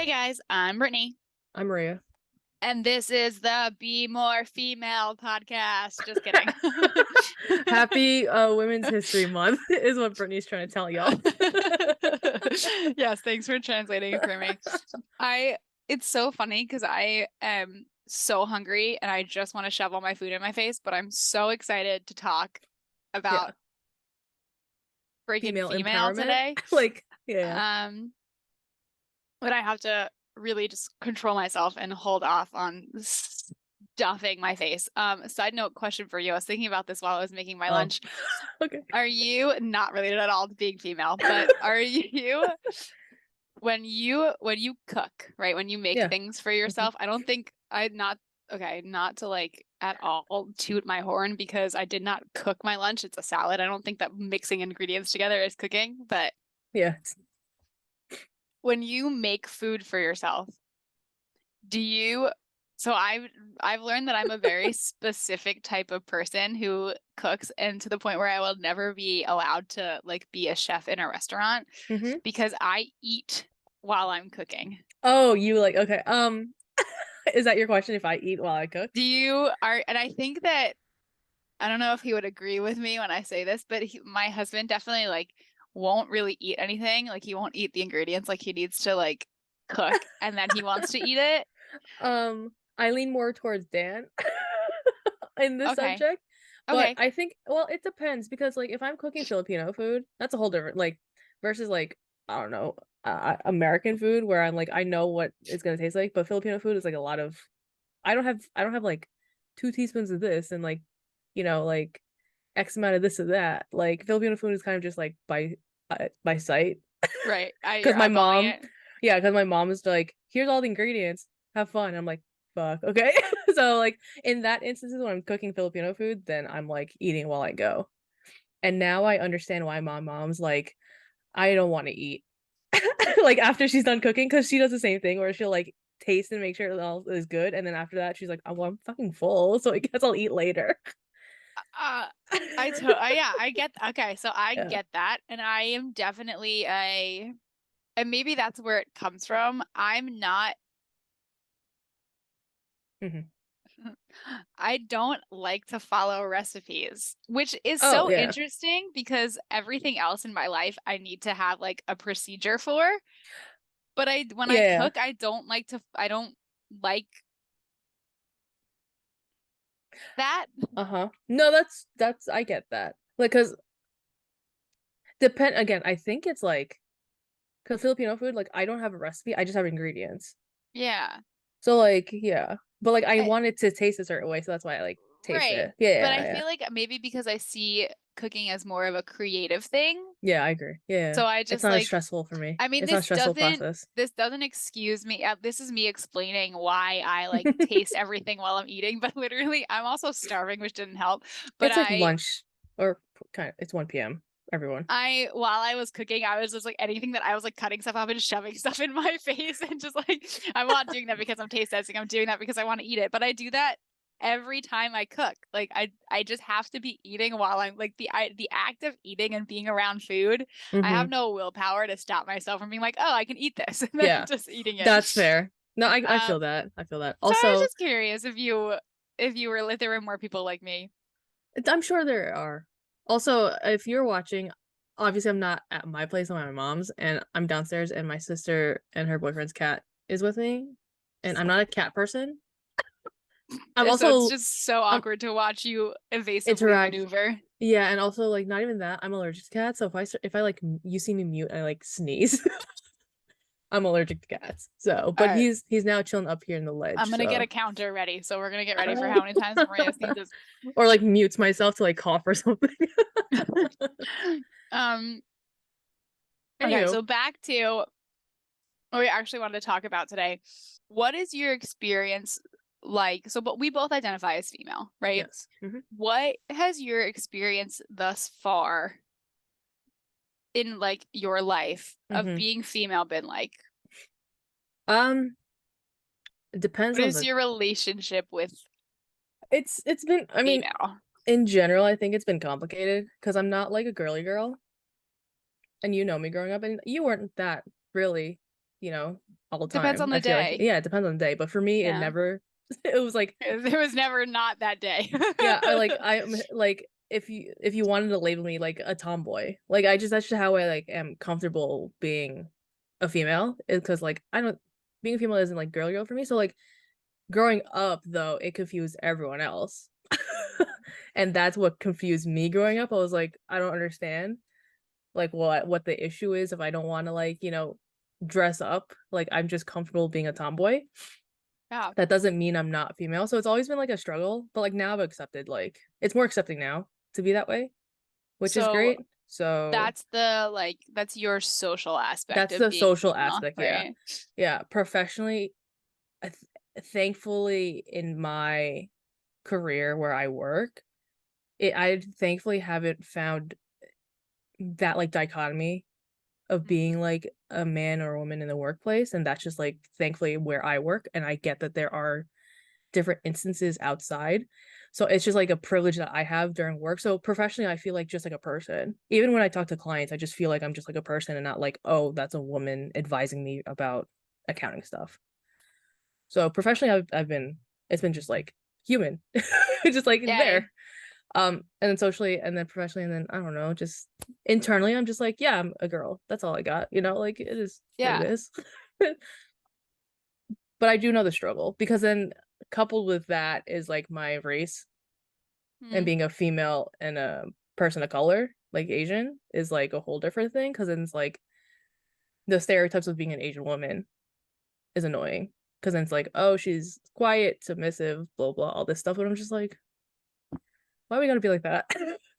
Hey guys, I'm Brittany, I'm Maria. and this is the Be More Female podcast. Just kidding. Happy Women's History Month is what Brittany's trying to tell y'all. Yes, thanks for translating it for me. I it's so funny because I am so hungry and I just want to shove all my food in my face, but I'm so excited to talk Yeah. about freaking Female female empowerment. today. Like, yeah. Um, but I have to really just control myself and hold off on stuffing my face. Side note question for you. I was thinking about this while I was making my Oh, lunch. okay. Are you not related at all to being female, but are you when you cook, right? When you make Yeah. things for Mhm. yourself, I don't think I not okay, not to like at all toot my horn because I did not cook my lunch. It's a salad. I don't think that mixing ingredients together is cooking, but Yeah. when you make food for yourself, do you so I've learned that I'm a very specific type of person who cooks, and to the point where I will never be allowed to like be a chef in a restaurant hmm because I eat while I'm cooking. Oh, you like okay. Is that your question if I eat while I cook? Do you are and I think that I don't know if he would agree with me when I say this, but my husband definitely like won't really eat anything. Like he won't eat the ingredients. Like he needs to like cook and then he wants to eat it. I lean more towards Dan in this Okay. subject, but Okay. I think well, it depends because like if I'm cooking Filipino food, that's a whole different like versus like I don't know American food where I'm like I know what it's gonna taste like, but Filipino food is like a lot of I don't have like 2 teaspoons of this and like like X amount of this or that. Like Filipino food is kind of just like by sight Right. You're because my eyeballing mom it. yeah because my mom is like here's all the ingredients have fun. I'm like fuck okay. So like in that instances when I'm cooking Filipino food then I'm like eating while I go. And now I understand why my mom's like I don't want to eat like after she's done cooking because she does the same thing where she'll like taste and make sure it all is good and then after that she's like oh well, I'm fucking full so I guess I'll eat later. Uh, yeah, I get okay, so I Yeah. get that, and I am definitely and maybe that's where it comes from. I'm not hmm I don't like to follow recipes, which is Oh so yeah. interesting because everything else in my life I need to have like a procedure for. But when I Yeah. cook, I don't like that. Uh-huh. No, that's I get that. Like cuz depend again, I think it's like cuz Filipino food like I don't have a recipe, I just have ingredients. Yeah. So like yeah. But like I I, want it to taste a certain way, so that's why I like taste right. it. Yeah, But I yeah, yeah. feel like maybe because I see cooking as more of a creative thing. Yeah, I agree. Yeah. So I It's just not as like, stressful for me. I mean, It's not a stressful process. this doesn't excuse me. This is me explaining why I like taste everything while I'm eating, but literally I'm also starving, which didn't help. But It's like lunch or kind of it's 1 p.m. everyone. while I was cooking, I was just like anything that I was like cutting stuff up and shoving stuff in my face and just like I'm not doing that because I'm taste testing. I'm doing that because I want to eat it. But I do that every time I cook. Like I just have to be eating while I'm like the act of eating and being around food. I have hmm no willpower to stop myself from being like, oh, I can eat this and then Yeah, just eating it. that's fair. No, I Um, feel that. I feel that. so I was Also, just curious if you were if there were more people like me. I'm sure there are. Also, if you're watching, obviously I'm not at my place, I'm at my mom's, and I'm downstairs, and my sister and her boyfriend's cat is with me, and I'm not a cat person. I'm So it's also just so I'm awkward to watch you evasively interact. maneuver. Yeah, and also like not even that. I'm allergic to cats, so if I like you see me mute, I like sneeze. I'm allergic to cats. So, All but right. he's now chilling up here in the I'm ledge. gonna get a So, counter ready. So we're gonna get ready for how many times Maria sneezes. or like mutes myself to like cough or something. Um, okay, Anywho, so back to what we actually wanted to talk about today. What is your experience like? So, but we both identify as female, right? yes. hmm What has your experience thus far in like your life of hmm being female been like? Um, it depends What on is the. your relationship with It's been. I mean, female? in general, I think it's been complicated because I'm not like a girly girl, and you know me growing up, and you weren't that really. you know, all the Depends time. on I the feel like, day. yeah, it depends on the day. But for me, it Yeah. never, it was like, There was never not that day. yeah, I'm like, if you wanted to label me like a tomboy, like that's just how I like am comfortable being a female, is because like I don't, being a female isn't like girl for me. So like growing up though, it confused everyone else. And that's what confused me growing up. I was like, I don't understand like what the issue is if I don't want to like, dress up. Like I'm just comfortable being a tomboy. Yeah. That doesn't mean I'm not female. So it's always been like a struggle, but like now I've accepted like it's more accepting now to be that way, which is So great. So that's that's your social aspect that's of the being social female, aspect, yeah. right? Yeah, professionally, thankfully in my career where I work, I thankfully haven't found that like dichotomy of being Mm. like a man or a woman in the workplace, and that's just like thankfully where I work, and I get that there are different instances outside. So it's just like a privilege that I have during work. So professionally, I feel like just like a person. Even when I talk to clients, I just feel like I'm just like a person and not like, oh, that's a woman advising me about accounting stuff. So professionally, I've been, it's been just like human, just like Yay. there. And then socially, and then professionally, and then I don't know, just internally, I'm just like, yeah, I'm a girl. That's all I got. Like it is what it Yeah. is. But I do know the struggle because then coupled with that is like my race and Mm. being a female and a person of color, like Asian, is like a whole different thing because then it's like the stereotypes of being an Asian woman is annoying because then it's like, oh, she's quiet, submissive, blah blah, all this stuff. But I'm just like, why are we gonna be like that?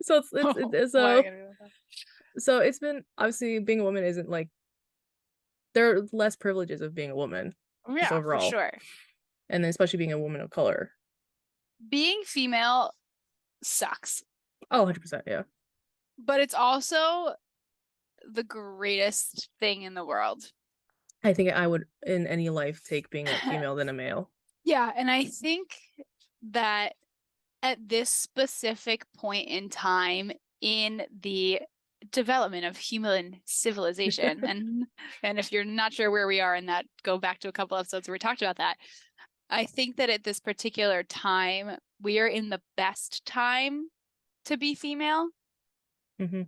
So Oh, it's why are you so gonna be like that? so it's been obviously being a woman isn't like there are less privileges of being a woman just Yeah, for overall, sure. and then especially being a woman of color. Being female sucks, Oh, 100%, yeah. but it's also the greatest thing in the world. I think I would in any life take being a female than a male. Yeah, and I think that at this specific point in time in the development of human civilization, and if you're not sure where we are in that, go back to a couple episodes where we talked about that. I think that at this particular time, we are in the best time to be female Hmm.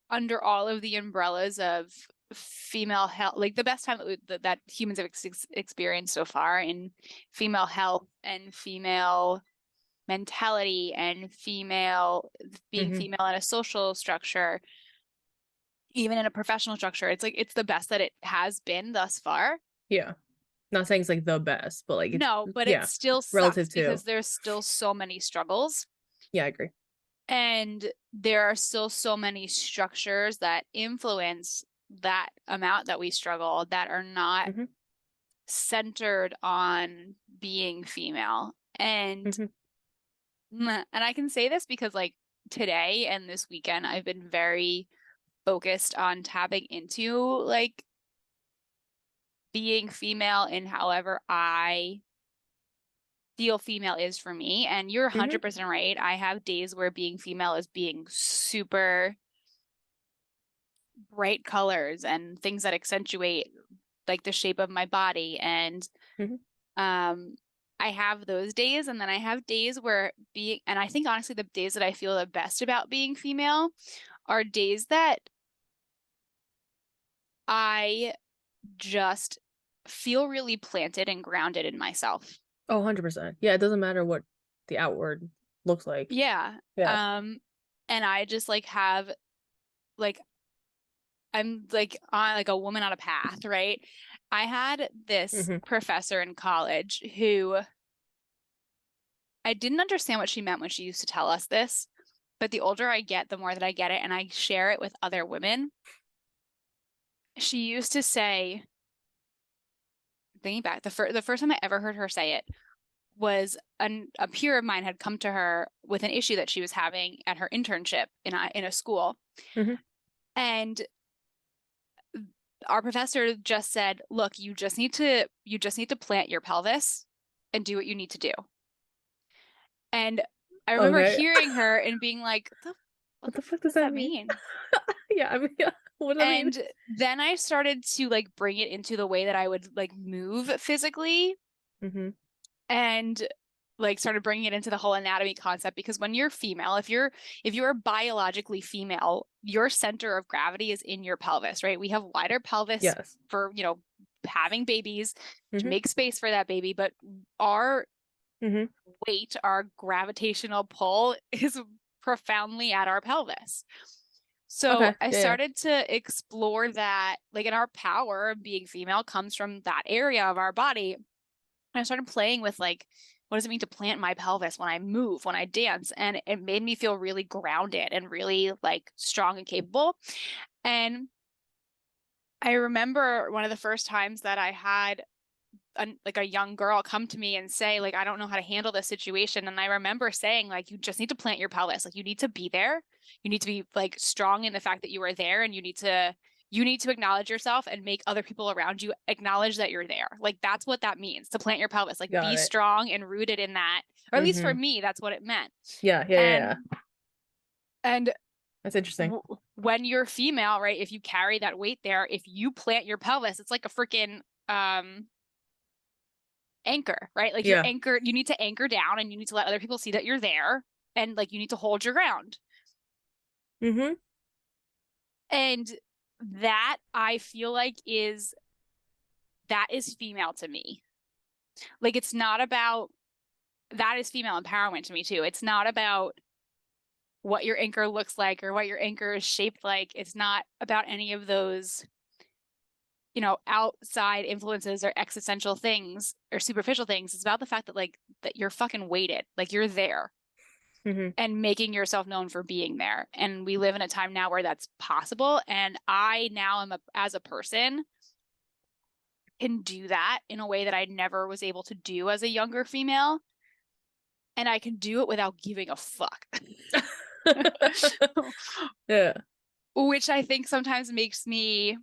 under all of the umbrellas of female health, like the best time that humans have experienced so far in female health and female mentality and being Hmm. female in a social structure, even in a professional structure. It's like it's the best that it has been thus far. Yeah. Not saying it's like the best, but like it's, No, but it yeah, still relative sucks to. because there's still so many struggles. Yeah, I agree. And there are still so many structures that influence that amount that we struggle that are not Hmm. centered on being female. Hmm. And I can say this because like today and this weekend I've been very focused on tapping into like being female in however I feel female is for me. And you're Hmm. 100% right. I have days where being female is being super bright colors and things that accentuate like the shape of my body. And Hmm. um I have those days, and then I have days where being, and I think honestly the days that I feel the best about being female are days that I just feel really planted and grounded in myself. Oh, 100%. Yeah, it doesn't matter what the outward looks like. Yeah. Yeah. And I just like have like I'm like on like a woman on a path, right? I had this Hmm. professor in college who I didn't understand what she meant when she used to tell us this, but the older I get, the more that I get it, and I share it with other women. She used to say, thinking back, the first time I ever heard her say it was a peer of mine had come to her with an issue that she was having at her internship in a school. Hmm. And our professor just said, "Look, you just need to plant your pelvis and do what you need to do." And I remember Okay. hearing her and being like, What the fuck what does does that that mean? mean?" Yeah, I mean, yeah. What does that mean? And then I started to like bring it into the way that I would like move physically Mm-hmm. and like started bringing it into the whole anatomy concept because when you're female, if you're biologically female, your center of gravity is in your pelvis, right? We have wider pelvis Yes. for, having babies to Mm-hmm. make space for that baby, but our Mm-hmm. weight, our gravitational pull is profoundly at our pelvis. So Okay. I Yeah, yeah. started to explore that, like, in our power of being female comes from that area of our body. And I started playing with, like, what does it mean to plant my pelvis when I move, when I dance? And it made me feel really grounded and really, like, strong and capable. And I remember one of the first times that I had like a young girl come to me and say, like, I don't know how to handle this situation. And I remember saying, like, you just need to plant your pelvis. Like, you need to be there. You need to be like strong in the fact that you are there, and you need to acknowledge yourself and make other people around you acknowledge that you're there. Like, that's what that means, to plant your pelvis. Like, Got be it. strong and rooted in that. Or at least for Mm-hmm. me, that's what it meant. Yeah, yeah, yeah, And yeah. and That's interesting. when you're female, right, if you carry that weight there, if you plant your pelvis, it's like a freaking anchor, right? Like, you're Yeah. anchored, you need to anchor down and you need to let other people see that you're there, and like you need to hold your ground. Mm-hmm. And that, I feel like, that is female to me. Like, it's not about, that is female empowerment to me too. It's not about what your anchor looks like or what your anchor is shaped like. It's not about any of those, outside influences or existential things or superficial things. It's about the fact that, like, that you're fucking weighted, like you're there Mm-hmm. and making yourself known for being there. And we live in a time now where that's possible. And I now as a person, can do that in a way that I never was able to do as a younger female. And I can do it without giving a fuck. Yeah. Which I think sometimes makes me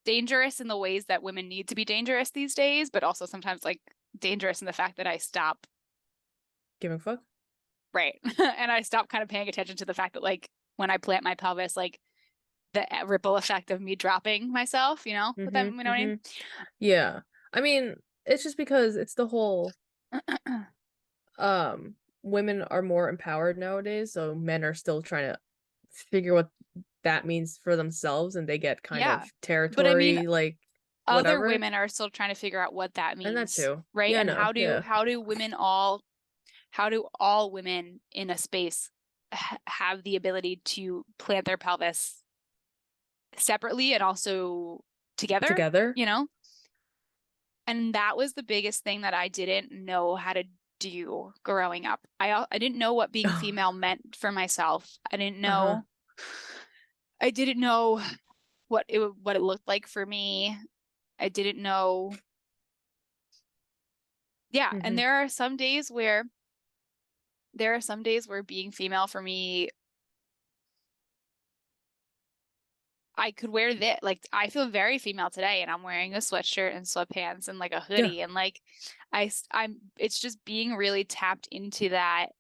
dangerous in the ways that women need to be dangerous these days, but also sometimes, like, dangerous in the fact that I stop, Giving a fuck? right? And I stop kind of paying attention to the fact that, like, when I plant my pelvis, like, the ripple effect of me dropping myself, what that, Mm-hmm. what I Mm-hmm. mean? Yeah. I mean, it's just because it's the whole women are more empowered nowadays, so men are still trying to figure what that means for themselves, and they get kind of Yeah. But I mean, territory, like, other whatever. women are still trying to figure out what that And that means, too. right? Yeah, And no, yeah. how do all women in a space have the ability to plant their pelvis separately and also together, Together. you know? And that was the biggest thing that I didn't know how to do growing up. I didn't know what being female meant for myself. Uh-huh. I didn't know what it looked like for me. I didn't know. Yeah, and Mm-hmm. there are some days where being female for me, I could wear this. Like, I feel very female today, and I'm wearing a sweatshirt and sweatpants and like a Yeah. hoodie, and like it's just being really tapped into that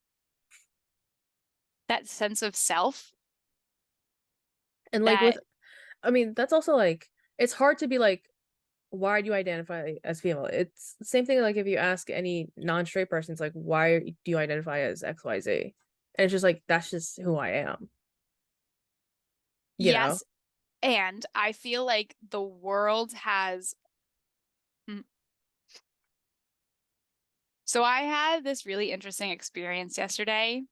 sense of self And like that, I mean, that's also like it's hard to be like, why do you identify as female? It's the same thing like if you ask any non-straight person, it's like, why do you identify as XYZ? And it's just like that's just who I am, you know? yes, and I feel like the world has. mm, So I had this really interesting experience yesterday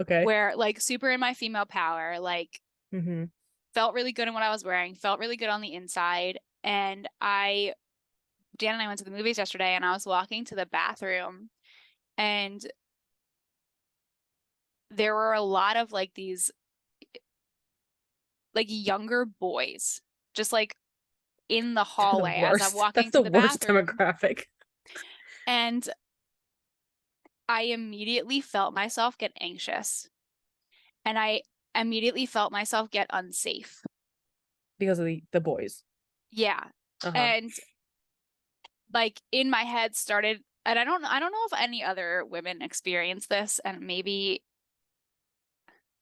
Okay. where, like, super in my female power, like, Mm-hmm. felt really good in what I was wearing, felt really good on the inside. And Dan and I went to the movies yesterday, and I was walking to the bathroom, and there were a lot of like these like younger boys just like in the The hallway as I'm worst. That's walking to the the worst bathroom. demographic. And I immediately felt myself get anxious, and I immediately felt myself get unsafe. Because of the boys. Yeah. Uh-huh. And like in my head started, and I don't know if any other women experience this, and maybe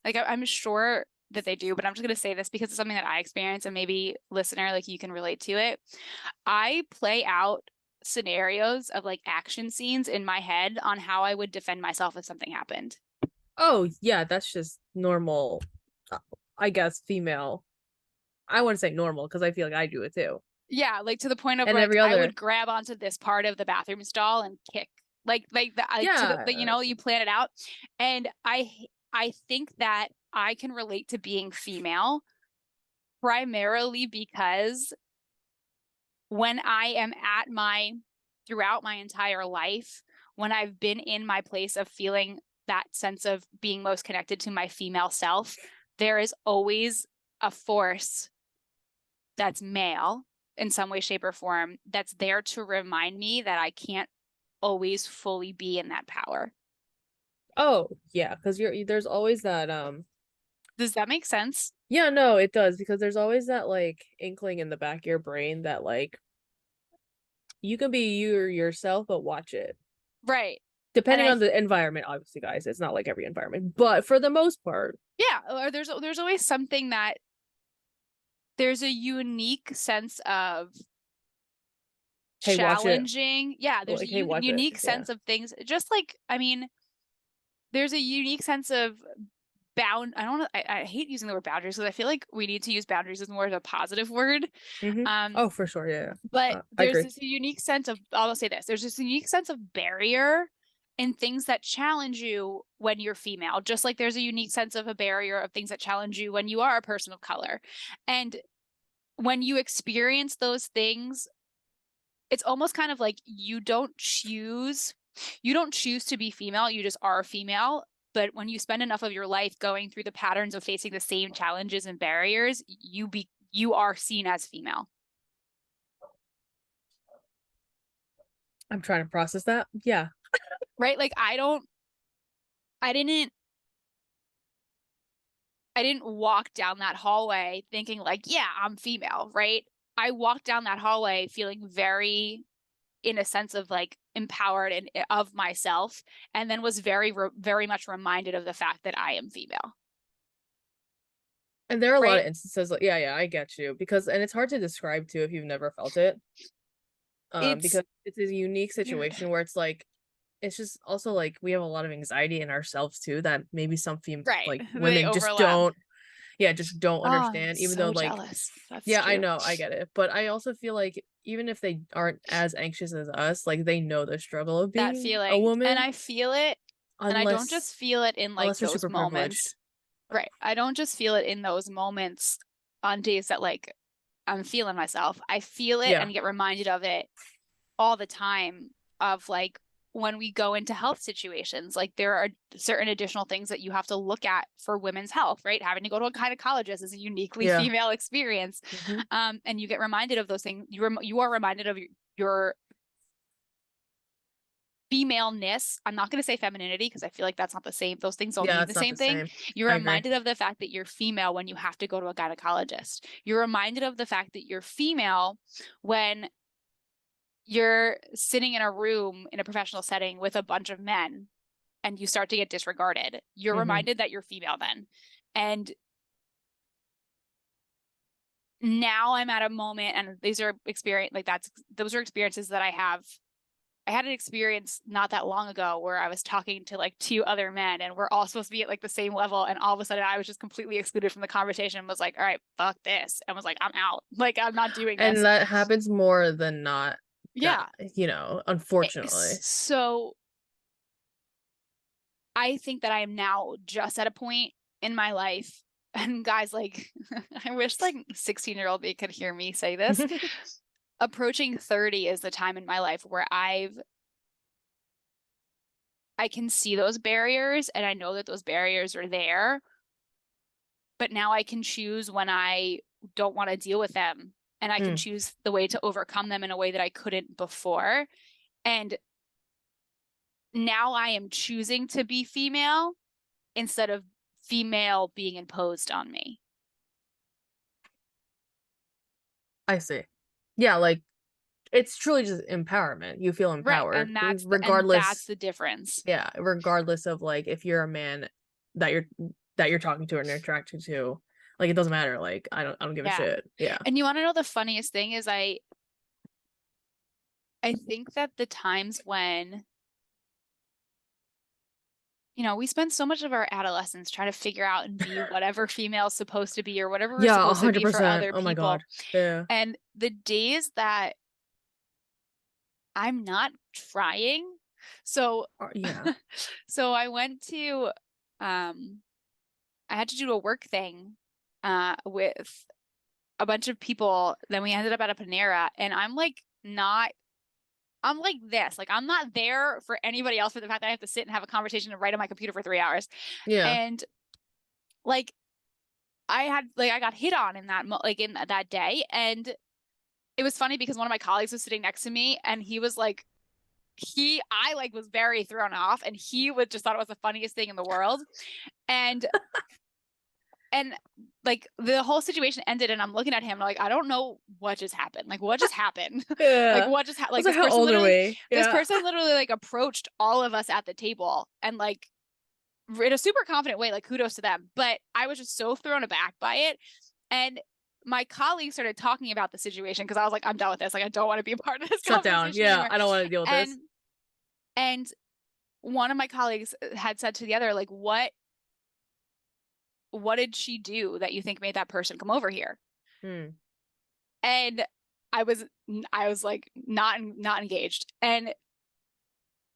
like I'm sure that they do, but I'm just going to say this because it's something that I experience, and maybe listener, like you can relate to it. I play out scenarios of like action scenes in my head on how I would defend myself if something happened. Oh, yeah, that's just normal, I guess, female. I wouldn't say normal because I feel like I do it too. Yeah, like to the point of And like every I other, would grab onto this part of the bathroom stall and kick. Like to the yeah. you know, you plan it out. And I think that I can relate to being female primarily because when I am at my throughout my entire life, when I've been in my place of feeling that sense of being most connected to my female self, there is always a force that's male in some way, shape, or form that's there to remind me that I can't always fully be in that power. Oh, yeah, because there's always that Does that make sense? yeah, no, it does because there's always that like inkling in the back of your brain that like you can be yourself, but watch it. Right. And Depending I on the environment, obviously, guys, it's not like every environment, but for the most part, yeah, or there's always something that there's a unique sense of hey, watch it. challenging. Yeah, there's a Like, hey, watch it. unique Yeah. sense of things. Just like, I mean, there's a unique sense of I don't know, I hate using the word boundaries because I feel like we need to use boundaries as more of a positive word. Mm-hmm. Um, Oh, for sure. Yeah. but I there's agree. this unique sense of, I'll say this, there's this unique sense of barrier in things that challenge you when you're female, just like there's a unique sense of a barrier of things that challenge you when you are a person of color. And when you experience those things, it's almost kind of like you don't choose to be female, you just are female. But when you spend enough of your life going through the patterns of facing the same challenges and barriers, you are seen as female. I'm trying to process that. Yeah. Right? Like I didn't I didn't walk down that hallway thinking like, yeah, I'm female, right? I walked down that hallway feeling very in a sense of like empowered and of myself, and then was very much reminded of the fact that I am female. And there are a lot of Right? instances like, yeah, I get you because, and it's hard to describe too if you've never felt it. It's Because it's a unique situation where it's like, it's just also like we have a lot of anxiety in ourselves too that maybe some right. like They women just overlap. don't, yeah, just don't Oh, I'm understand, even though so like, jealous. That's yeah, I true. know, I get it. But I also feel like even if they aren't as anxious as us, like they know the struggle of That being a feeling. And woman, I feel it, and I don't just unless feel it in like unless they're those super privileged. moments. Right. I don't just feel it in those moments on days that like I'm feeling myself. I feel it Yeah. and get reminded of it all the time of like when we go into health situations, like there are certain additional things that you have to look at for women's health, right? Having to go to a gynecologist is a uniquely Yeah. female experience. Hmm. And you get reminded of those things. You are reminded of your femaleness. I'm not going to say femininity because I feel like that's not the same. Those things don't Yeah, mean the it's not same the thing. same. You're I agree. reminded of the fact that you're female when you have to go to a gynecologist. You're reminded of the fact that you're female when you're sitting in a room in a professional setting with a bunch of men and you start to get disregarded. You're Hmm. reminded that you're female then. And now I'm at a moment, and these are experience like those are experiences that I have. I had an experience not that long ago where I was talking to like two other men and we're all supposed to be at like the same level. And all of a sudden I was just completely excluded from the conversation and was like, all right, fuck this. And was like, I'm out. Like, I'm not doing And this. that happens more than not, Yeah. unfortunately. So I think that I am now just at a point in my life. And guys, like, I wish like 16-year-old me could hear me say this. Approaching 30 is the time in my life where I can see those barriers and I know that those barriers are there, but now I can choose when I don't want to deal with them and I can Mm. choose the way to overcome them in a way that I couldn't before. And now I am choosing to be female instead of female being imposed on me. I see. Yeah, like it's truly just empowerment. You feel Right. empowered And that's regardless. the difference. Yeah, regardless of like if you're a man that you're talking to or attracted to, Like it doesn't matter. Like I don't give a Yeah. shit. Yeah. And you want to know the funniest thing is I think that the times when, we spend so much of our adolescence trying to figure out and be whatever female is supposed to be or whatever we're Yeah, supposed to be for 100%. other Oh my people. God. Yeah. And the days that I'm not trying, so Yeah. so I went to I had to do a work thing with a bunch of people. Then we ended up at a Panera, and I'm like this. Like I'm not there for anybody else for the fact that I have to sit and have a conversation and write on my computer for 3 hours. Yeah. And like I got hit on in in that day. And it was funny because one of my colleagues was sitting next to me and he was like, I like was very thrown off and he would just thought it was the funniest thing in the world. And and like the whole situation ended and I'm looking at him like I don't know what just happened. Like what just happened? Like Yeah. what just happened? I Like was like, how old are we? this Yeah. person literally like approached all of us at the table and like in a super confident way, like kudos to them. But I was just so thrown aback by it. And my colleagues started talking about the situation because I was like, I'm done with this. Like I don't want to be a part of this Shut down. conversation Yeah. anymore. I don't want to deal with And this. and one of my colleagues had said to the other, like, what did she do that you think made that person come over here? Hmm. And I was like not engaged. And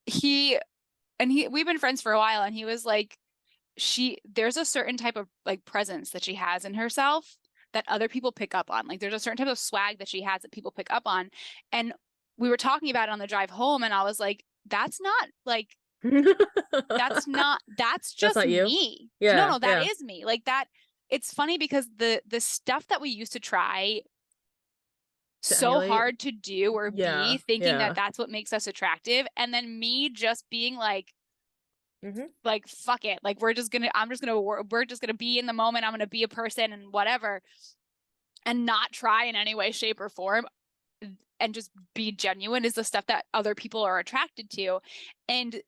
he we've been friends for a while and he was like there's a certain type of like presence that she has in herself that other people pick up on. Like there's a certain type of swag that she has that people pick up on. And we were talking about it on the drive home and I was like, that's not like that's That's just not you? me. No, Yeah. no, that Yeah. is me. Like that it's funny because the stuff that we used to try To so emulate. hard to do or be Yeah. thinking that Yeah. that's what makes us attractive and then me just being Hmm. like fuck it, like we're just gonna be in the moment, I'm gonna be a person and whatever and not try in any way shape or form and just be genuine is the stuff that other people are attracted to. And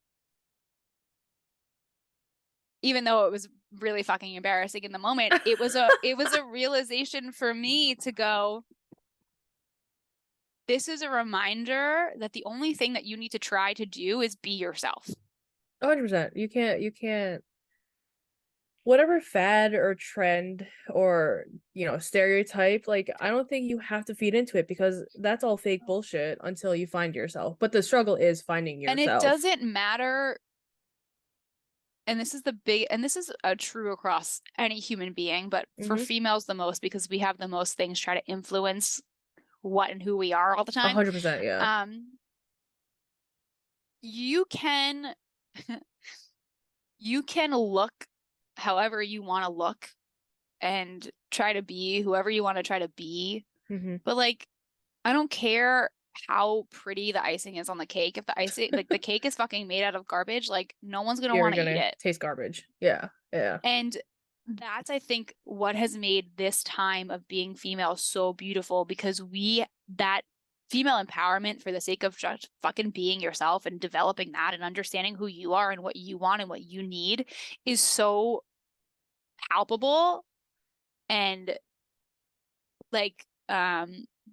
even though it was really fucking embarrassing in the moment, it was a realization for me to go, this is a reminder that the only thing that you need to try to do is be yourself. 100%. You can't whatever fad or trend or stereotype, like I don't think you have to feed into it because that's all fake bullshit until you find yourself. But the struggle is finding And it yourself. doesn't matter, and this is a true across any human being, but for Mm-hmm. females the most because we have the most things try to influence what and who we are all the time. 100%, yeah. Um, you can you can look however you want to look and try to be whoever you want to try to be. Mm-hmm. But like, I don't care how pretty the icing is on the cake. If the icing, like the cake is fucking made out of garbage, like no one's gonna You're want to eat gonna it. taste garbage. Yeah, yeah. And that's, I think, what has made this time of being female so beautiful because that female empowerment for the sake of just fucking being yourself and developing that and understanding who you are and what you want and what you need is so palpable and like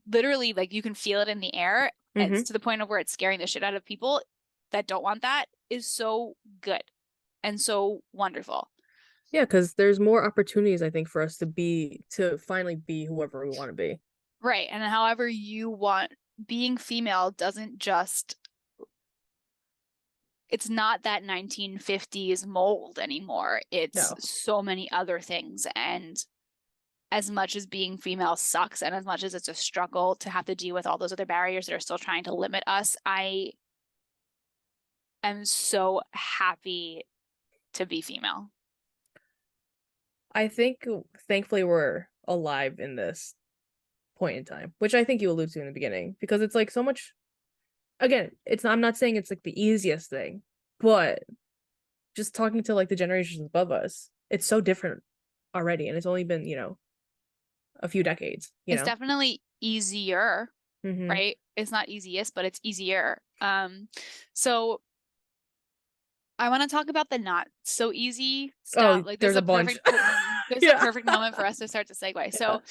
literally like you can feel it in the air. Mm-hmm. It's to the point of where it's scaring the shit out of people that don't want that is so good and so wonderful. Yeah, because there's more opportunities, I think, for us to finally be whoever we want to be. Right. And however you want, being female doesn't just, it's not that 1950s mold anymore. It's No. so many other things. And as much as being female sucks and as much as it's a struggle to have to deal with all those other barriers that are still trying to limit us, I am so happy to be female. I think thankfully we're alive in this point in time, which I think you alluded to in the beginning, because it's like so much again, I'm not saying it's like the easiest thing, but just talking to like the generations above us, it's so different already, and it's only been, a few decades, you It's know? definitely easier, Mm-hmm. right? It's not easiest, but it's easier. So I want to talk about the not so easy stuff. Oh, Like there's a bunch. this is a Yeah. perfect moment for us to start to segue. Yeah. So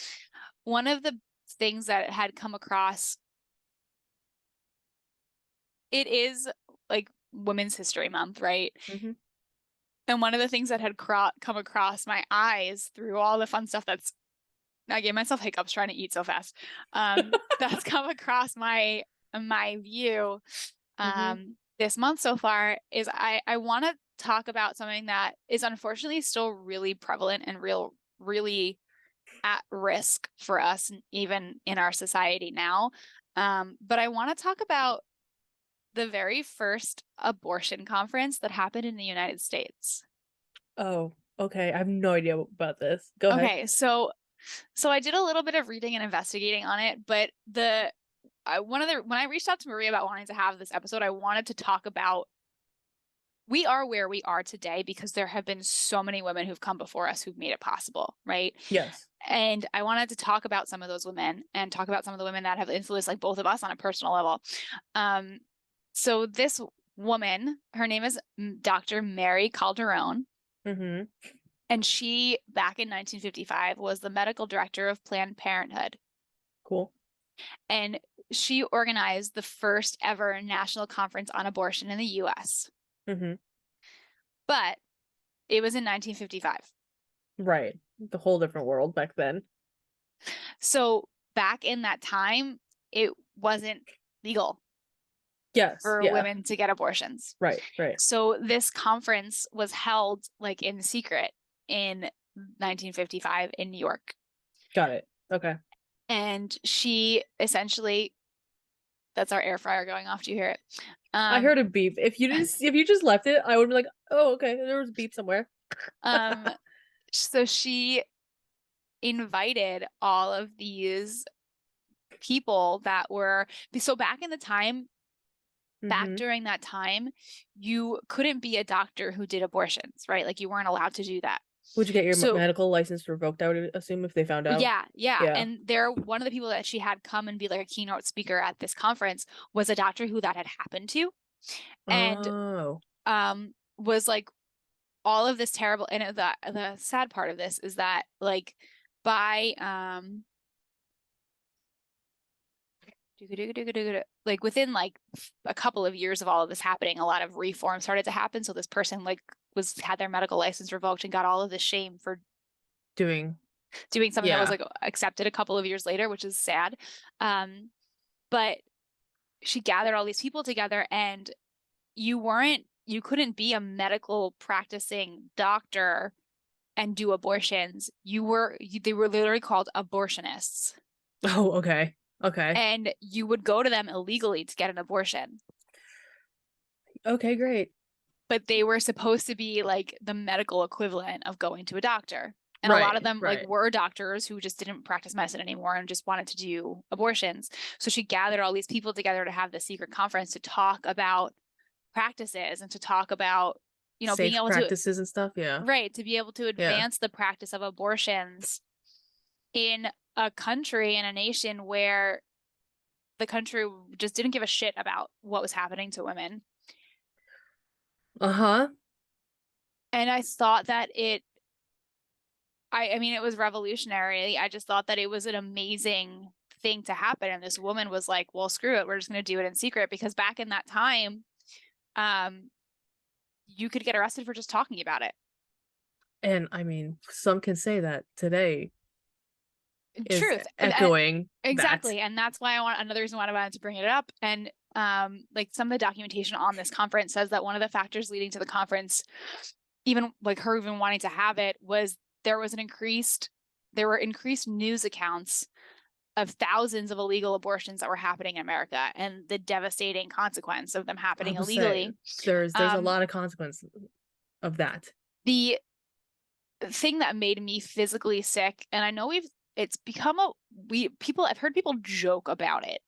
one of the things that had come across, it is like Women's History Month, right? Mm-hmm. And one of the things that had come across my eyes through all the fun stuff I gave myself hiccups trying to eat so fast. That's come across my view Mm-hmm. this month so far is I want to talk about something that is unfortunately still really prevalent and really at risk for us even in our society now. But I want to talk about the very first abortion conference that happened in the United States. Oh, okay. I have no idea about this. Go ahead. Okay, so I did a little bit of reading and investigating on it, but when I reached out to Maria about wanting to have this episode, I wanted to talk about we are where we are today because there have been so many women who've come before us who've made it possible, right? Yes. And I wanted to talk about some of those women and talk about some of the women that have influenced like both of us on a personal level. So this woman, her name is Dr. Mary Calderon, Mm-hmm. and she, back in 1955, was the medical director of Planned Parenthood. Cool. And she organized the first ever national conference on abortion in the US. Mm-hmm. But it was in 1955. Right. The whole different world back then. So back in that time, it wasn't legal Yes. for Yeah. women to get abortions. Right. Right. So this conference was held like in secret in 1955 in New York. Got it. Okay. And she essentially, that's our air fryer going off. Do you hear it? I heard a beep. If you just left it, I would be like, oh, okay, there was a beep somewhere. So she invited all of these people that were so back in the time, back Mm-hmm. during that time, you couldn't be a doctor who did abortions, right? Like you weren't allowed to do that. Would you get your So medical license revoked, I would assume, if they found out? yeah. Yeah. And one of the people that she had come and be like a keynote speaker at this conference was a doctor who that had happened to. And Oh. was like all of this terrible, and the sad part of this is that like by like within like a couple of years of all of this happening, a lot of reform started to happen. So this person like had their medical license revoked and got all of this shame for Doing something that was like accepted a couple of years later, which is sad. But she gathered all these people together, and you couldn't be a medical practicing doctor and do abortions. They were literally called abortionists. Oh, okay. Okay. And you would go to them illegally to get an abortion. Okay, great. But they were supposed to be like the medical equivalent of going to a doctor. And a lot of them like were doctors who just didn't practice medicine anymore and just wanted to do abortions. So she gathered all these people together to have this secret conference to talk about practices and to talk about, Safe being able practices and stuff. Yeah. Right, to be able to advance the practice of abortions in a country, in a nation where the country just didn't give a shit about what was happening to women. Uh-huh. And I thought that I mean, it was revolutionary. I just thought that it was an amazing thing to happen. And this woman was like, well, screw it. We're just going to do it in secret. Because back in that time, you could get arrested for just talking about it. And I mean, some can say that today is Truth. echoing exactly. that. And that's why another reason why I wanted to bring it up. And like some of the documentation on this conference says that one of the factors leading to the conference, even like her even wanting to have it, was there were increased news accounts of thousands of illegal abortions that were happening in America and the devastating consequence of them happening illegally. There's a lot of consequence of that. The thing that made me physically sick, and I know I've heard people joke about it,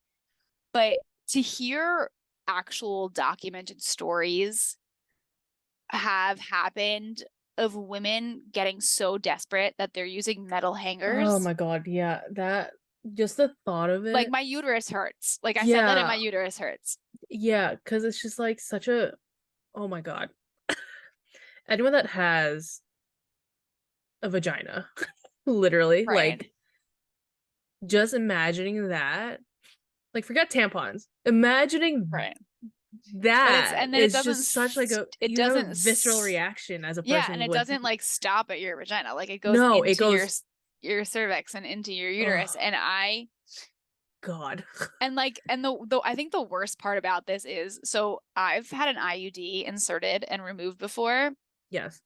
but to hear actual documented stories have happened of women getting so desperate that they're using metal hangers. Oh my God, yeah. That just the thought of it. Like my uterus hurts. Like I said that and my uterus hurts. Yeah, because it's just like such a, oh my God. anyone that has a vagina, literally, Right. like just imagining that, like forget tampons, imagining Right. that And then it is doesn't just such like a it you have a doesn't visceral reaction as a yeah, and person it with doesn't like stop at your vagina. Like it goes no, it into goes your cervix and into your uterus. oh And I God. and like and the I think the worst part about this is so I've had an IUD inserted and removed before, Yes.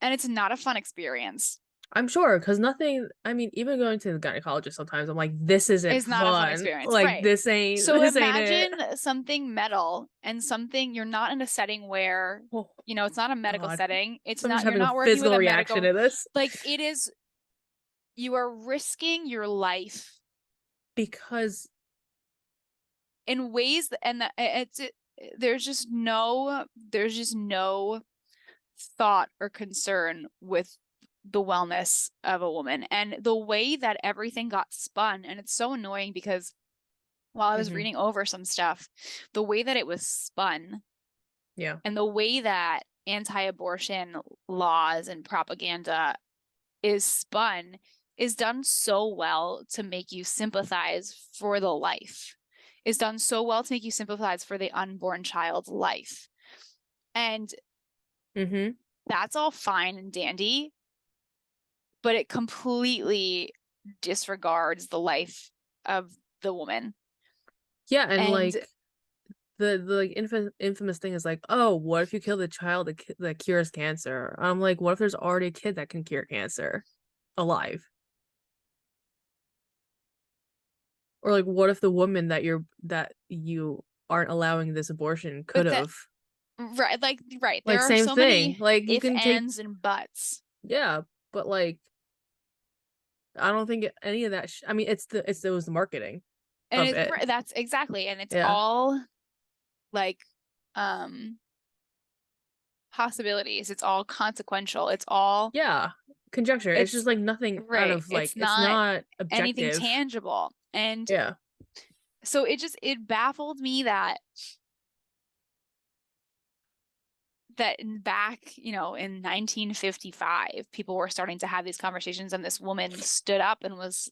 and it's not a fun experience. I'm sure, because nothing, I mean, even going to the gynecologist sometimes, I'm like, this isn't It's not a fun fun. experience. Like, Right. So this ain't it. imagine something metal and something you're not in a setting where, Oh, it's not a medical God. setting. It's I'm just not, you're having a not working with physical a reaction medical, to this like it is, you are risking your life because, in ways and there's just no thought or concern with the wellness of a woman and the way that everything got spun. And it's so annoying because while I was mhm, reading over some stuff, the way that it was spun yeah. and the way that anti-abortion laws and propaganda is spun is done so well to make you sympathize for the life, is done so well to make you sympathize for the unborn child's life. And Hmm. that's all fine and dandy, but it completely disregards the life of the woman. Yeah, and And like, the like infamous thing is like, oh, what if you kill the child that cures cancer? I'm like, what if there's already a kid that can cure cancer alive? Or like, what if the woman that you aren't allowing this abortion could but that have? right, Like, there are same so thing. many Like, you if can take, ands and buts. yeah, but like, I don't think any of that. I mean, it was the marketing And of it. that's exactly, and it's Yeah, all like um possibilities. It's all consequential. yeah. Conjecture. It's It's just like nothing out right. of like. It's It's not not anything objective. tangible. And Yeah. so it baffled me that back, in 1955, people were starting to have these conversations and this woman stood up and was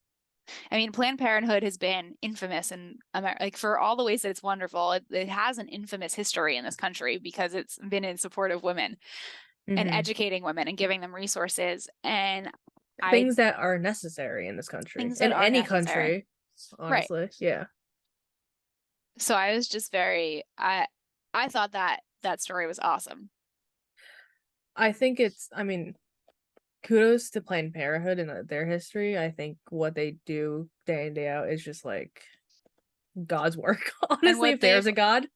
I mean, Planned Parenthood has been infamous in America, like for all the ways that it's wonderful. It has an infamous history in this country because it's been in support of women and Hmm. educating women and giving them resources and I Things that are necessary in this country, things that in are any necessary. country, Right. honestly. Yeah. So I was just very I thought that that story was awesome. I think it's. I mean, kudos to Planned Parenthood and their history. I think what they do day in day out is just like God's work. And Honestly, if there's a God,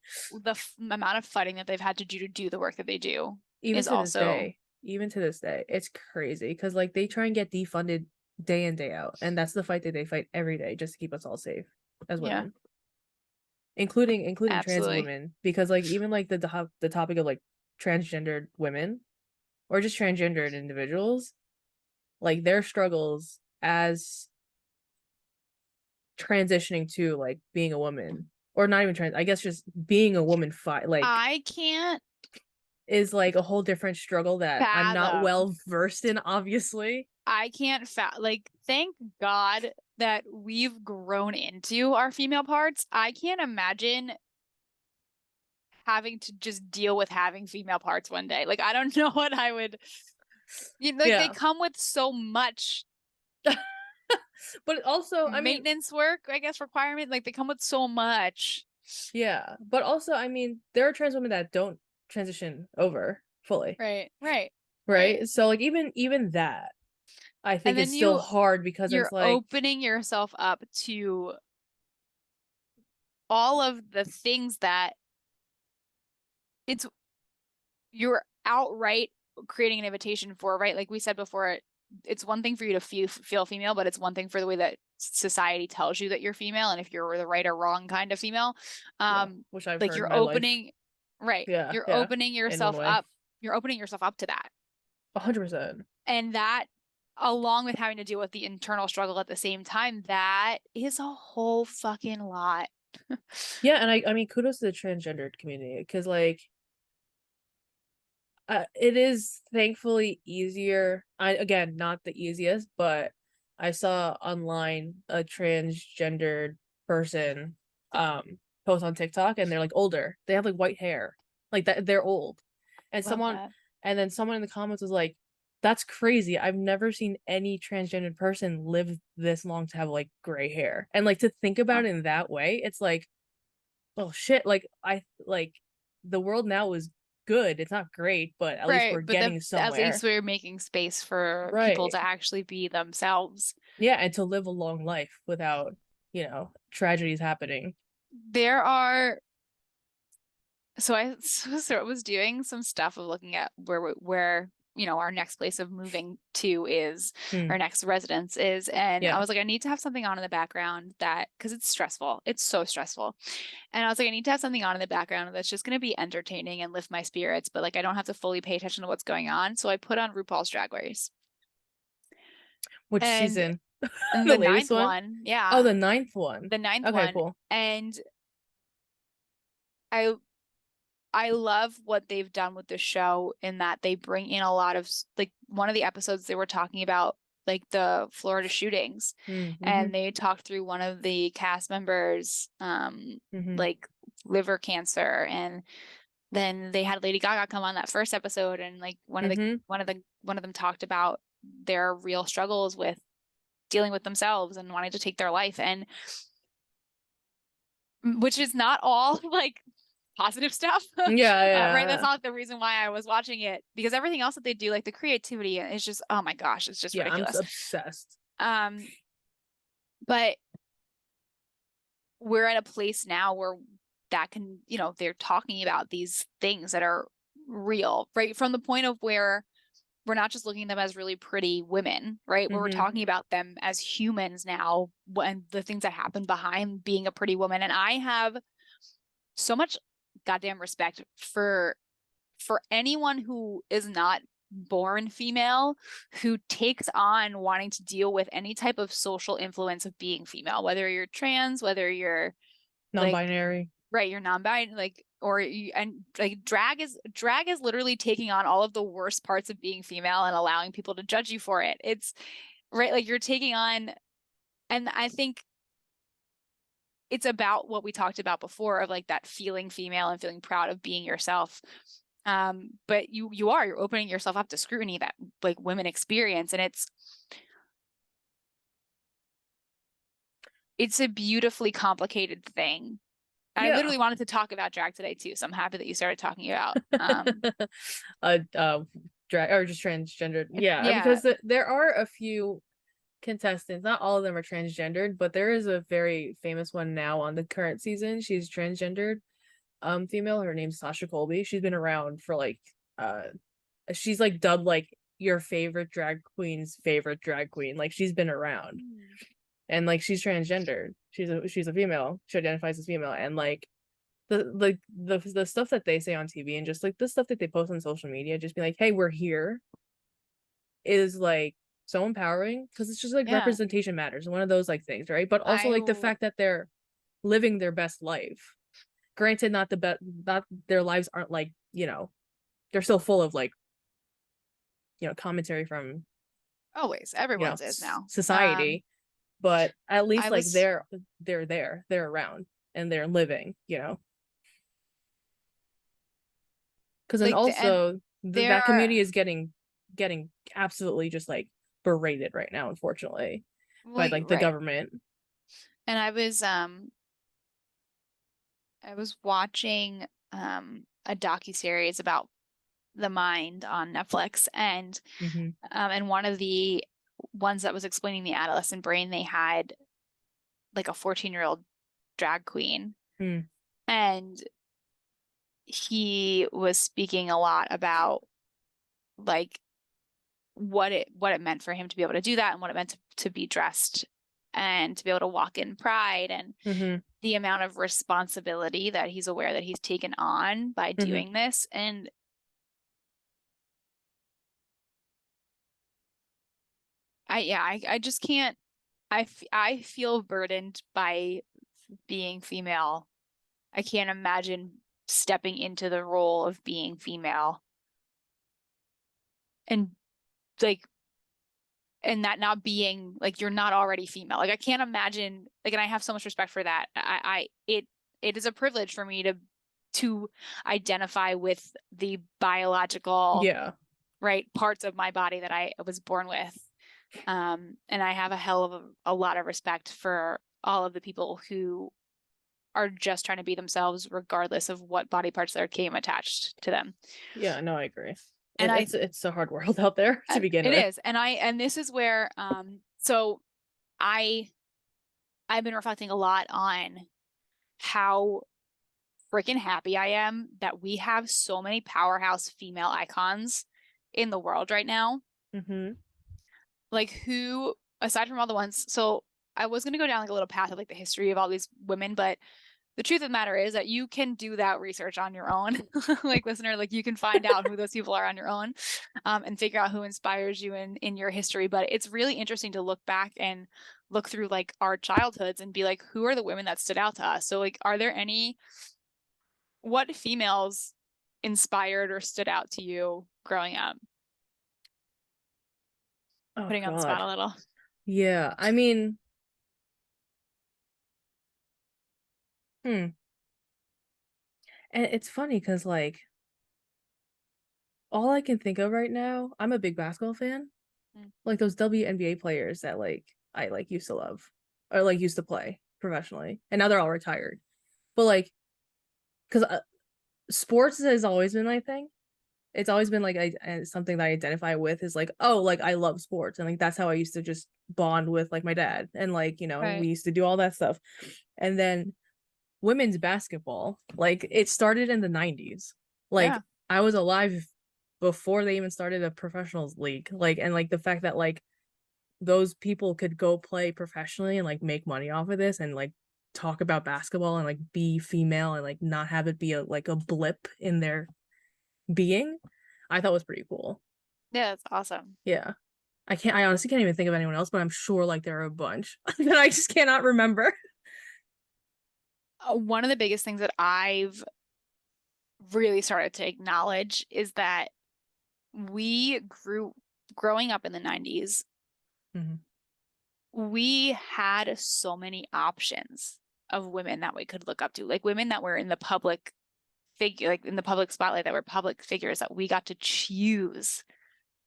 amount of fighting that they've had to do the work that they do even is to this also day, even to this day, it's crazy because like they try and get defunded day in day out, and that's the fight that they fight every day just to keep us all safe as yeah, women, including trans absolutely. women, because like even like the topic of like transgendered women or just transgendered individuals, like their struggles as transitioning to like being a woman or not even trans, I guess just being a woman fight like I can't is like a whole different struggle that I'm not fathom well versed in, obviously. I can't like thank God that we've grown into our female parts. I can't imagine having to just deal with having female parts one day. Like I don't know what I would like they Yeah. come with so much But also, I mean, maintenance work, I guess requirement. Like they come with so much. yeah. But also, I mean, there are trans women that don't transition over fully, Right, right, right. right? So like even that I And think is then still hard because you're it's like, opening yourself up to all of the things that it's you're outright creating an invitation for, right? Like we said before, it's one thing for you to feel female, but it's one thing for the way that society tells you that you're female and if you're the right or wrong kind of female. yeah, which I've Like heard my life. Yeah, you're yeah, opening in one yourself way. up, you're opening yourself up to that. 100%. And that, along with having to deal with the internal struggle at the same time, that is a whole fucking lot. Yeah, and I mean kudos to the transgendered community because like It is thankfully easier. Again, not the easiest, but I saw online a transgendered person post on TikTok, and they're like older. They have like white hair. Like that they're old. And Love someone that. and then someone in the comments was like, "That's crazy. I've never seen any transgendered person live this long to have like gray hair." And like to think Oh, about it in that way, it's like, oh shit, like I like the world now is good. It's not great, but at least right, we're but then getting at least somewhere. we're making space for people Right. to actually be themselves. Yeah, and to live a long life without, tragedies happening. There are so I so I was doing some stuff of looking at where our next place of moving to is, Hmm. our next residence is, and I Yeah. was like, I need to have something on in the background that, because it's stressful, it's so stressful, and I was like, I need to have something on in the background that's just going to be entertaining and lift my spirits, but like I don't have to fully pay attention to what's going on, so I put on RuPaul's Drag Race, Which and season? and The the latest ninth one? one, Oh, yeah, the ninth one. the ninth Okay, one, cool. and I I love what they've done with the show in that they bring in a lot of like one of the episodes they were talking about like the Florida shootings, Mm-hmm. and they talked through one of the cast members Mm-hmm. like liver cancer, and then they had Lady Gaga come on that first episode, and like Mm-hmm. one of them talked about their real struggles with dealing with themselves and wanting to take their life, and which is not all like positive stuff. Yeah, Right. That's yeah. not the reason why I was watching it, because everything else that they do, like the creativity, is just, oh my gosh, it's just Yeah, I'm ridiculous. obsessed. Um, but we're at a place now where that can, they're talking about these things that are real, right? From the point of where we're not just looking at them as really pretty women, right? Where we're Mm-hmm. talking about them as humans now, and the things that happen behind being a pretty woman. And I have so much goddamn respect for anyone who is not born female, who takes on wanting to deal with any type of social influence of being female, whether you're trans, whether you're like, Non-binary. right, you're non-binary, like, or and like drag is literally taking on all of the worst parts of being female and allowing people to judge you for it. It's right, like you're taking on, and I think it's about what we talked about before of like that feeling female and feeling proud of being yourself. But you're opening yourself up to scrutiny that like women experience, and it's a beautifully complicated thing. I Yeah. literally wanted to talk about drag today too, so I'm happy that you started talking about uh, drag or just transgendered. Yeah, yeah, because there are a few contestants. Not all of them are transgendered, but there is a very famous one now on the current season. She's transgendered, female. Her name's Sasha Colby. She's been around for like, uh, she's like dubbed like your favorite drag queen's favorite drag queen. Like she's been around, and like she's transgendered. She's a female. She identifies as female, and like the stuff that they say on TV and just like the stuff that they post on social media, just be like, hey, we're here, is like so empowering because it's just like yeah. representation matters, one of those like things, right? But also like the fact that they're living their best life. Granted, not the best, not their lives aren't like, they're still full of like, commentary from, Always, everyone's is now. society, but at least I like was they're there, they're around and they're living. Because then like and also there that are community is getting absolutely just like berated right now, unfortunately, by well, like the right, government. and I was watching a docu-series about the mind on Netflix, Hmm. and one of the ones that was explaining the adolescent brain, they had like a 14-year-old drag queen, Mm. and he was speaking a lot about like what it meant for him to be able to do that, and what it meant to be dressed and to be able to walk in pride, and Hmm. the amount of responsibility that he's aware that he's taken on by Hmm. doing this. And I just can't. I feel burdened by being female. I can't imagine stepping into the role of being female. and like and that not being like you're not already female. Like I can't imagine like and I have so much respect for that. It is a privilege for me to identify with the biological Yeah. right parts of my body that I was born with. And I have a hell of a lot of respect for all of the people who are just trying to be themselves regardless of what body parts that came attached to them. Yeah, no, I agree. And It's a hard world out there to begin it with. is. And this is where so I I've been reflecting a lot on how freaking happy I am that we have so many powerhouse female icons in the world right now. Mm-hmm. Like who, aside from all the ones, so I was gonna go down like a little path of like the history of all these women, but the truth of the matter is that you can do that research on your own. Like listener, like you can find out who those people are on your own, and figure out who inspires you in your history. But it's really interesting to look back and look through like our childhoods and be like, who are the women that stood out to us? So like, are there any what females inspired or stood out to you growing up? Oh Putting you on the spot God. a little. Yeah. I mean, hmm. And it's funny because like all I can think of right now, I'm a big basketball fan. Mm. Like those WNBA players that like I like used to love or like used to play professionally, and now they're all retired. But like, because sports has always been my thing. It's always been like something that I identify with is like, oh, like I love sports, and like that's how I used to just bond with like my dad, and like we Right. used to do all that stuff, and then women's basketball, like it started in the 90s. Like Yeah. I was alive before they even started a professionals league. Like and like the fact that like those people could go play professionally and like make money off of this and like talk about basketball and like be female and like not have it be a like a blip in their being, I thought was pretty cool. Yeah, that's awesome. Yeah. I honestly can't even think of anyone else, but I'm sure like there are a bunch that I just cannot remember. One of the biggest things that I've really started to acknowledge is that we growing up in the 90s, Mhm. we had so many options of women that we could look up to, like women that were in the public figure, like in the public spotlight, that were public figures that we got to choose,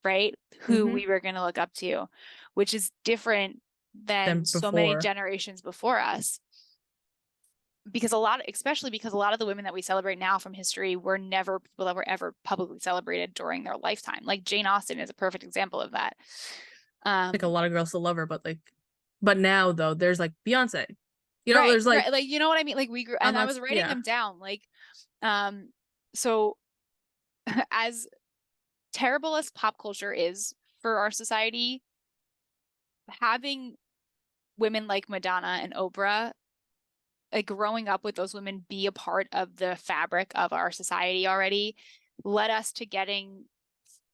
right? Who Mhm. we were going to look up to, which is different than Than so many before. generations before us. Because especially because a lot of the women that we celebrate now from history were never people that were ever publicly celebrated during their lifetime. Like Jane Austen is a perfect example of that. Like a Um, lot of girls still love her, but now though there's like Beyonce. right, There's like right. Like, you know what I mean? Like we grew, I'm and I not was writing yeah. them down. Um, so as terrible as pop culture is for our society, having women like Madonna and Oprah, like growing up with those women be a part of the fabric of our society already, led us to getting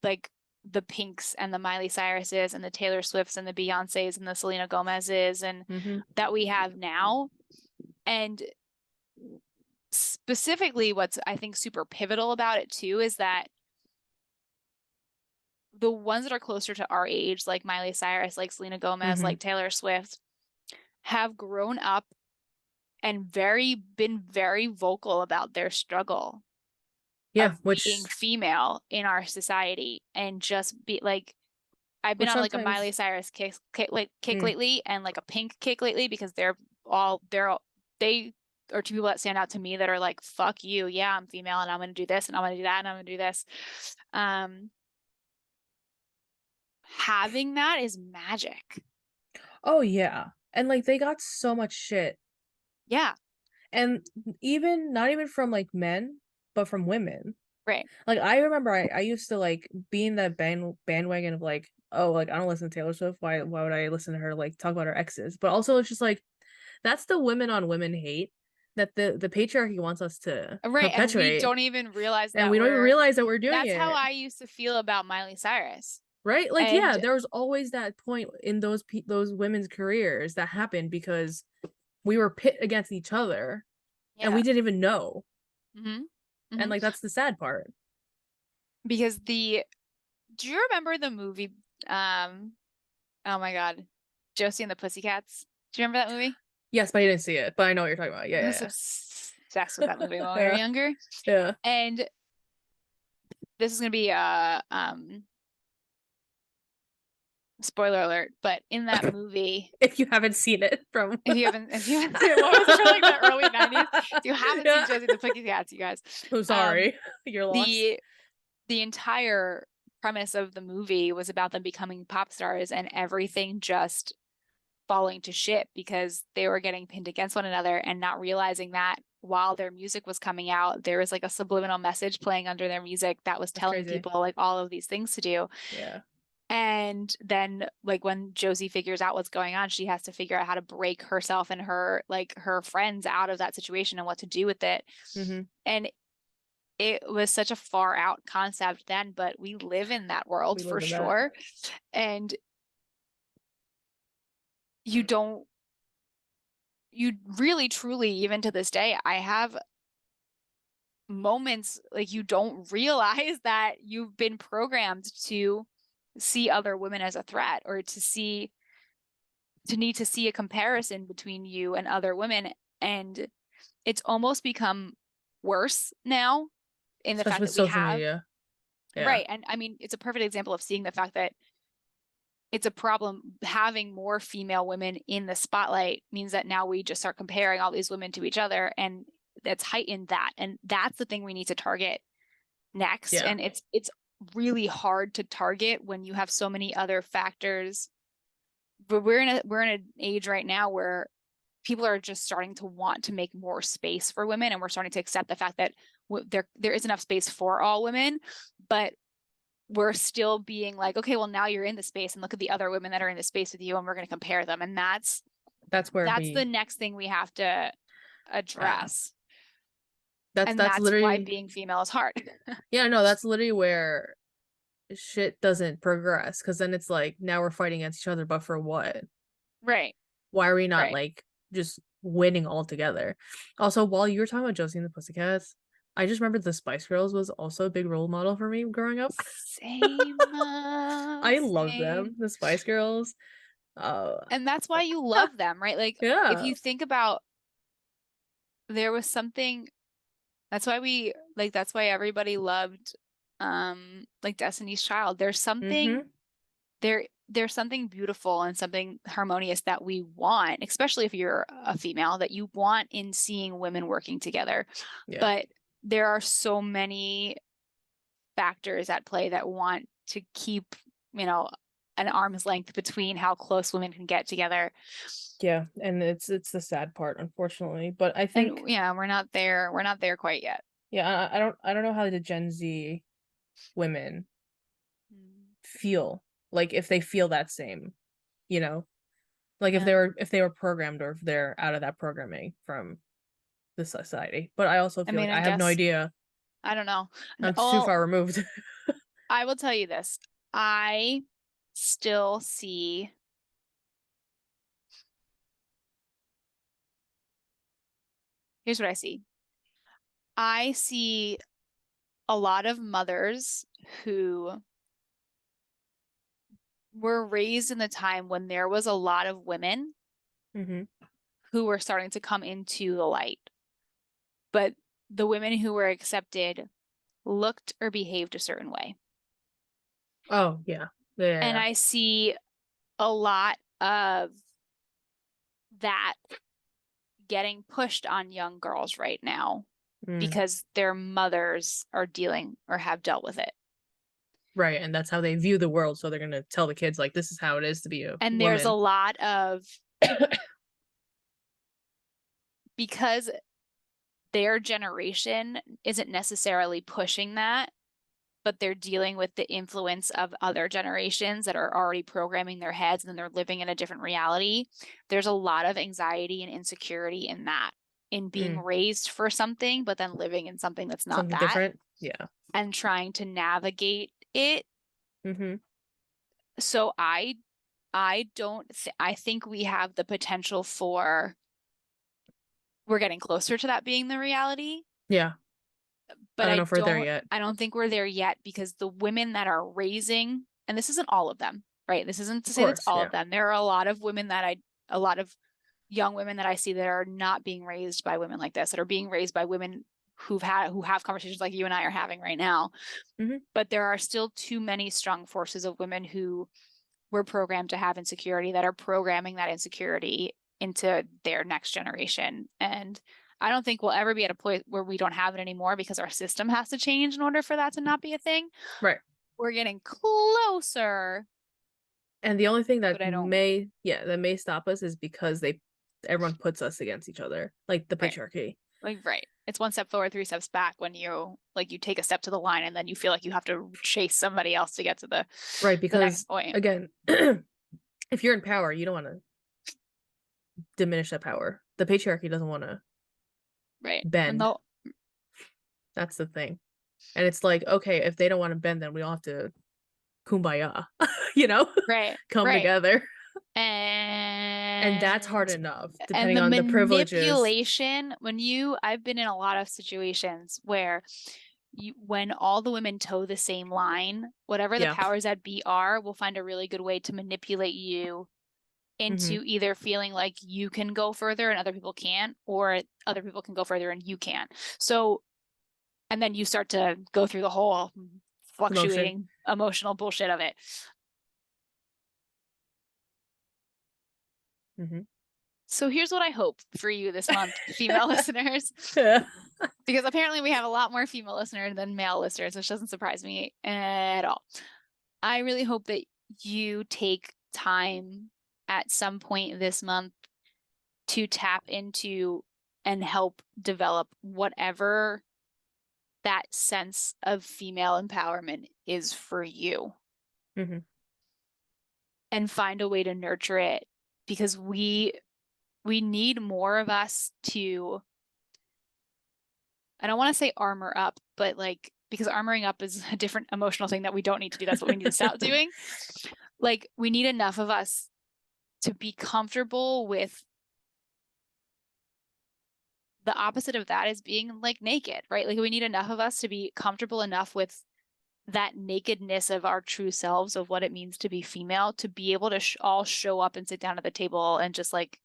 like the Pinks and the Miley Cyruses and the Taylor Swifts and the Beyoncés and the Selena Gomez's and Mhm. that we have now. And specifically, what's I think super pivotal about it too is that the ones that are closer to our age, like Miley Cyrus, like Selena Gomez, Mhm. like Taylor Swift, have grown up and been very vocal about their struggle Yeah, of being female in our society and just be like I've been which on like a Miley sometimes Cyrus kick mm, lately and like a Pink kick lately because they are two people that stand out to me that are like fuck you, yeah, I'm female and I'm gonna do this and I'm gonna do that and I'm gonna do this. Um, having that is magic. oh yeah. And like they got so much shit. Yeah, And even not even from like men, but from women. right. Like I remember I used to like be in that bandwagon of like, oh, like I don't listen to Taylor Swift. Why would I listen to her like talk about her exes? But also it's just like that's the women on women hate that the patriarchy wants us to Right. And we perpetuate. don't even realize And that we don't even realize that we're doing that's how it. I used to feel about Miley Cyrus. Right? Like yeah, And there was always that point in those women's careers that happened because we were pit against each other and yeah. we didn't even know. Hmm. And Hmm. like that's the sad part. Because Do you remember the movie? Oh my God, Josie and the Pussycats. Do you remember that movie? Yes, but I didn't see it. But I know what you're talking about. I was Yeah, obsessed with that movie when we were yeah, younger. yeah. And this is gonna be a spoiler alert, but in that movie, If you haven't seen it from if you haven't seen it, what was it from like the early 90s? If you haven't seen yeah. Josie and the Pussycats, you guys, I'm sorry. You're lost. the the entire premise of the movie was about them becoming pop stars and everything just falling to shit because they were getting pinned against one another and not realizing that while their music was coming out, there was like a subliminal message playing under their music that was That's telling crazy. people like all of these things to do. Yeah. And then like when Josie figures out what's going on, she has to figure out how to break herself and her friends out of that situation and what to do with it. Mm-hmm. And it was such a far out concept then, but we live in that world We for live in that. sure. And you don't, you really truly, even to this day, I have moments like you don't realize that you've been programmed to see other women as a threat or to need to see a comparison between you and other women. And it's almost become worse now in the Especially fact with that we social have, media. Yeah. right. And I mean, it's a perfect example of seeing the fact that it's a problem. Having more female women in the spotlight means that now we just start comparing all these women to each other, and that's heightened that. And that's the thing we need to target next. Yeah. And it's really hard to target when you have so many other factors. But we're in an age right now where people are just starting to want to make more space for women, and we're starting to accept the fact that there is enough space for all women, but we're still being like, okay, well now you're in the space and look at the other women that are in the space with you and we're going to compare them. And That's where that's the we next thing we have to yeah. address. That's And that's that's why literally being female is hard. yeah, no, that's literally where shit doesn't progress because then it's like now we're fighting against each other, but for what? Right. Why are we not Right. like just winning all together? Also, while you were talking about Josie and the Pussycats, I just remembered the Spice Girls was also a big role model for me growing up. Same. I love them, Same. the Spice Girls. And that's why you Yeah, love them, right? Like if yeah. you think about there was something that's why everybody loved like Destiny's Child. Mm-hmm. There's something beautiful and something harmonious that we want, especially if you're a female, that you want in seeing women working together. Yeah. But there are so many factors at play that want to keep, you know, an arm's length between how close women can get together. Yeah, and it's the sad part, unfortunately. But I And think yeah, we're not there. We're not there quite yet. yeah, I don't know how the Gen Z women feel like if they feel that same, you know, like Yeah. if they were programmed or if they're out of that programming from the society. But I also I feel like mean, I I have no guess idea. I don't know. I'm too Well, far removed. I will tell you this. I still see here's what I see. I see a lot of mothers who were raised in the time when there was a lot of women Hmm. who were starting to come into the light. But the women who were accepted looked or behaved a certain way. Oh yeah. Yeah, And yeah. I see a lot of that getting pushed on young girls right now Mm, because their mothers are dealing or have dealt with it. right, and that's how they view the world. So they're gonna tell the kids like this is how it is to be a And there's a woman. lot of because their generation isn't necessarily pushing that, but they're dealing with the influence of other generations that are already programming their heads and then they're living in a different reality. There's a lot of anxiety and insecurity in that, in being Mm, raised for something, but then living in something that's not something that different. Yeah. and trying to navigate it. Mm-hmm. So I don't I think we have the potential for we're getting closer to that being the reality. Yeah. But I don't know if we're there yet. I don't think we're there yet, because the women that are raising, and this isn't all of them, right? This isn't to Of say that's course, all yeah. of them. There are a lot of women a lot of young women that I see that are not being raised by women like this, that are being raised by women who have conversations like you and I are having right now. Mhm. But there are still too many strong forces of women who were programmed to have insecurity, that are programming that insecurity into their next generation. And I don't think we'll ever be at a point where we don't have it anymore, because our system has to change in order for that to not be a thing. Right. We're getting closer, And the only thing that but I don't. that may stop us is because everyone puts us against each other, like the Right. patriarchy. Like, right. It's one step forward, three steps back, when you take a step to the line and then you feel like you have to chase somebody else to get to the Right, the next because point. again, if you're in power, you don't want to diminish that power. The patriarchy doesn't want to Right. And bend. That's the thing. And it's like, okay, if they don't want to bend, then we all have to kumbaya, you know? right. Come Right. together. And that's hard And enough, and depending the on the privileges. manipulation, I've been in a lot of situations where when all the women toe the same line, whatever the Yeah. powers that be are, will find a really good way to manipulate you into either feeling like you can go further and other people can't, or other people can go further and you can't. So, and then you start to go through the whole fluctuating emotional bullshit of it. So here's what I hope for you this month, female listeners, because apparently we have a lot more female listeners than male listeners, which doesn't surprise me at all. I really hope that you take time at some point this month to tap into and help develop whatever that sense of female empowerment is for you. And find a way to nurture it, because we need more of us to, I don't want to say armor up, but like, because armoring up is a different emotional thing that we don't need to do. That's what we need to stop doing. Like, we need enough of us to be comfortable with the opposite of that, is being like naked, right? Like, we need enough of us to be comfortable enough with that nakedness of our true selves, of what it means to be female, to be able to all show up and sit down at the table and just like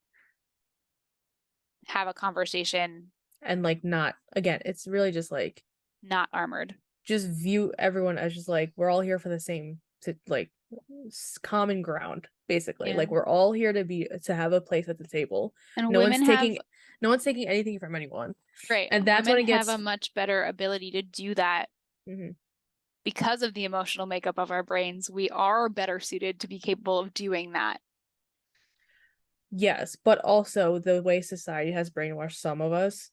have a conversation. And like, not, again, it's really just like not armored. Just view everyone as just like, we're all here for the same, like, common ground, basically. Yeah. Like, we're all here to have a place at the table. And no women no one's taking anything from anyone. Right. And that's women when it gets have a much better ability to do that. Because of the emotional makeup of our brains, we are better suited to be capable of doing that. Yes, but also the way society has brainwashed some of us,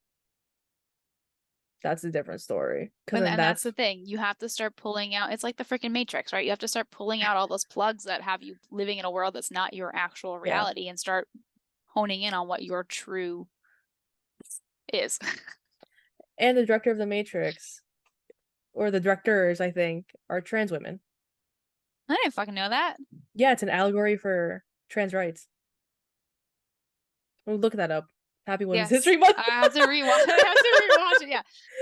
that's a different story. And that's the thing. You have to start pulling out. It's like the freaking Matrix, right? You have to start pulling out all those plugs that have you living in a world that's not your actual reality, and start honing in on what your true is. And the director of the Matrix, or the directors, I think, are trans women. I didn't fucking know that. Yeah, it's an allegory for trans rights. We'll look that up. Happy Women's History Month. I have to rewatch it. Yeah.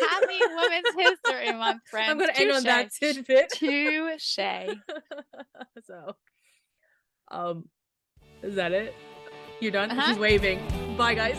Happy Women's History Month, friends. I'm gonna end on that tidbit. Touche. So, is that it? You're done? She's waving. Bye, guys.